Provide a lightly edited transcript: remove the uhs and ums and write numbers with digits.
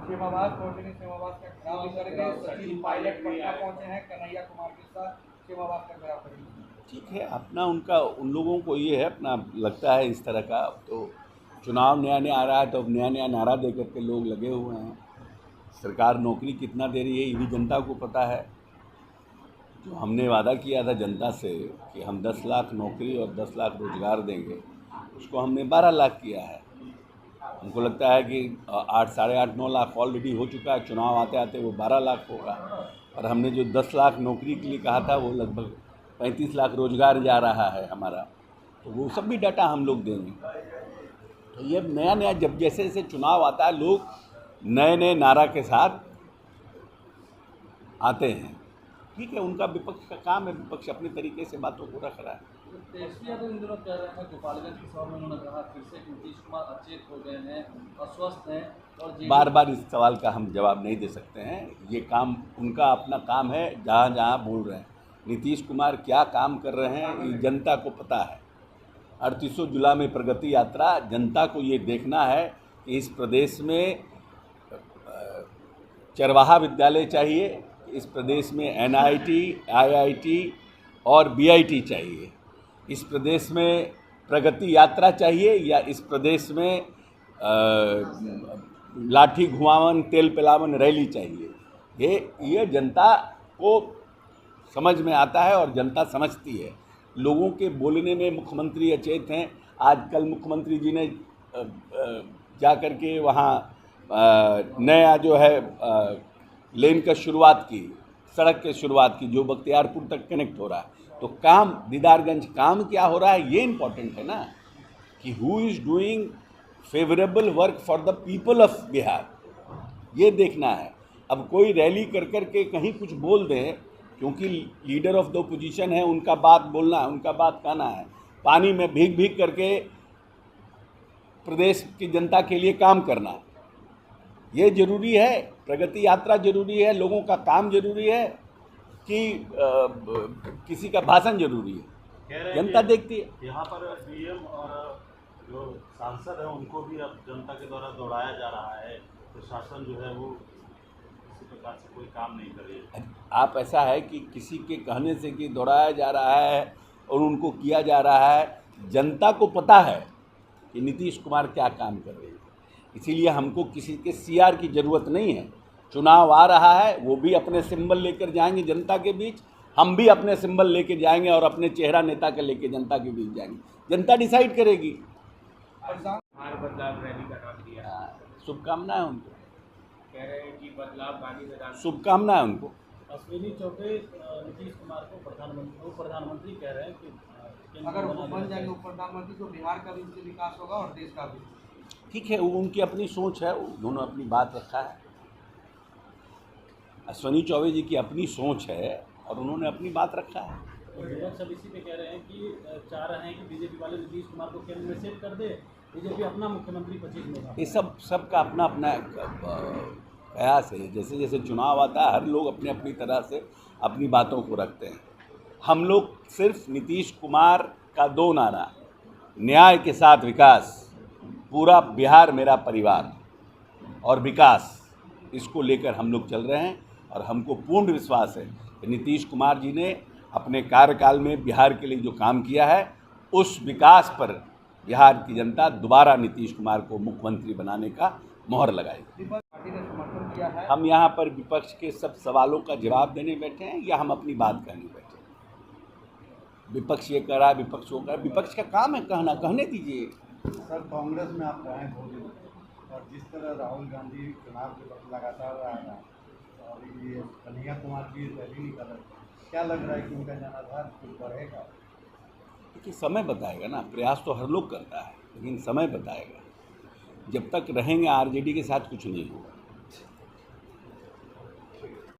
सेवाभास पहुंचेंगे, सेवाभास का घेराव भी करेंगे। सचिन पायलट पटना पहुंचे हैं, कन्हैया कुमार के साथ सेवाभास का घेराव करेंगे। ठीक है, अपना उनका उन लोगों को ये है अपना लगता है इस तरह का। तो चुनाव नया नया आ रहा है तो अब नया नया नारा दे करके लोग लगे हुए हैं। सरकार नौकरी कितना दे रही है ये भी जनता को पता है। जो हमने वादा किया था जनता से कि हम 10 लाख नौकरी और 10 लाख रोजगार देंगे, उसको हमने 12 लाख किया है। हमको लगता है कि 8, साढ़े 8, 9 लाख ऑलरेडी हो चुका है। चुनाव आते आते वो 12 लाख होगा। और हमने जो 10 लाख नौकरी के लिए कहा था वो लगभग 35 लाख रोजगार जा रहा है हमारा। तो वो सब भी डाटा हम लोग देंगे। तो ये नया नया जब जैसे जैसे चुनाव आता है लोग नए नए नारा के साथ आते हैं। ठीक है, उनका विपक्ष का काम है, विपक्ष अपने तरीके से बातों को रख रहा है। तेजस्वी यादव इन दिनों कह रहे हैं गोपालगंज की सभा में उन्होंने कहा फिर से नीतीश कुमार अचेत हो गए हैं, अस्वस्थ हैं और बार बार इस सवाल का हम जवाब नहीं दे सकते हैं। ये काम उनका अपना काम है, जहाँ जहाँ बोल रहे हैं। नीतीश कुमार क्या काम कर रहे हैं ये जनता को पता है। 38 जुलाई में प्रगति यात्रा, जनता को ये देखना है कि इस प्रदेश में चरवाहा विद्यालय चाहिए, इस प्रदेश में NIT, IIT और BIT चाहिए, इस प्रदेश में प्रगति यात्रा चाहिए या इस प्रदेश में लाठी घुमावन तेल पिलावन रैली चाहिए। ये जनता को समझ में आता है और जनता समझती है। लोगों के बोलने में मुख्यमंत्री अचेत हैं। आज कल मुख्यमंत्री जी ने जा कर के वहाँ नया जो है लेन का शुरुआत की, सड़क की शुरुआत की जो बख्तियारपुर तक कनेक्ट हो रहा है। तो काम दीदारगंज काम क्या हो रहा है ये इम्पोर्टेंट है ना, कि who is doing favourable work for the people of Bihar, ये देखना है। अब कोई रैली कर कर के कहीं कुछ बोल दें, क्योंकि लीडर ऑफ द ओपोजिशन है, उनका बात बोलना है, उनका बात कहना है। पानी में भीग भीग करके प्रदेश की जनता के लिए काम करना ये जरूरी है। प्रगति यात्रा जरूरी है, लोगों का काम जरूरी है कि किसी का भाषण जरूरी है, जनता देखती है। यहाँ पर DM और जो सांसद हैं उनको भी अब जनता के द्वारा दौड़ाया जा रहा है। प्रशासन जो है वो किसी प्रकार से कोई काम नहीं कर रही है। आप ऐसा है कि किसी के कहने से कि दौड़ाया जा रहा है और उनको किया जा रहा है, जनता को पता है कि नीतीश कुमार क्या काम कर रहे हैं। इसीलिए हमको किसी के CR की ज़रूरत नहीं है। चुनाव आ रहा है, वो भी अपने सिंबल लेकर जाएंगे जनता के बीच, हम भी अपने सिंबल लेके जाएंगे और अपने चेहरा नेता के लेके जनता के बीच जाएंगे। जनता डिसाइड करेगी। बदलाव रैली का नाम दिया, शुभकामनाएं उनको, कह रहे हैं कि बदलाव गांधी मैदान। शुभकामनाएं उनको। अश्विनी चौबे नीतीश कुमार को प्रधानमंत्री कह रहे हैं कि अगर वो बन जाएंगे प्रधानमंत्री तो बिहार का भी विकास होगा और देश का भी। ठीक है, वो उनकी अपनी सोच है, उन्होंने अपनी बात रखा है। अश्विनी चौबे जी की अपनी सोच है और उन्होंने अपनी बात रखा है। तो सब इसी पे कह रहे हैं कि चाह रहे हैं कि BJP वाले नीतीश कुमार को केंद्र में सेट कर दे, BJP अपना मुख्यमंत्री 25 में होगा। ये सबका अपना अपना प्रयास है। जैसे जैसे चुनाव आता है हर लोग अपने अपनी तरह से अपनी बातों को रखते हैं। हम लोग सिर्फ नीतीश कुमार का 2 नारा, न्याय के साथ विकास, पूरा बिहार मेरा परिवार और विकास, इसको लेकर हम लोग चल रहे हैं। और हमको पूर्ण विश्वास है कि नीतीश कुमार जी ने अपने कार्यकाल में बिहार के लिए जो काम किया है उस विकास पर बिहार की जनता दोबारा नीतीश कुमार को मुख्यमंत्री बनाने का मोहर लगाएगी। पार्टी ने समर्थन किया है। हम यहाँ पर विपक्ष के सब सवालों का जवाब देने बैठे हैं या हम अपनी बात कहने बैठे हैं? विपक्ष ये कह रहा है, विपक्ष वो कह रहा है, विपक्ष का काम है कहना, कहने दीजिए। सर, कांग्रेस में आप रहे हैं और जिस तरह राहुल गांधी चुनाव के वक्त लगातार रहा है और ये कन्हैया कुमार की रैली निकल रही है, क्या लग रहा है कि उनका जनाधार कुछ बढ़ेगा? क्योंकि समय बताएगा ना, प्रयास तो हर लोग करता है लेकिन समय बताएगा। जब तक रहेंगे RJD के साथ कुछ नहीं होगा।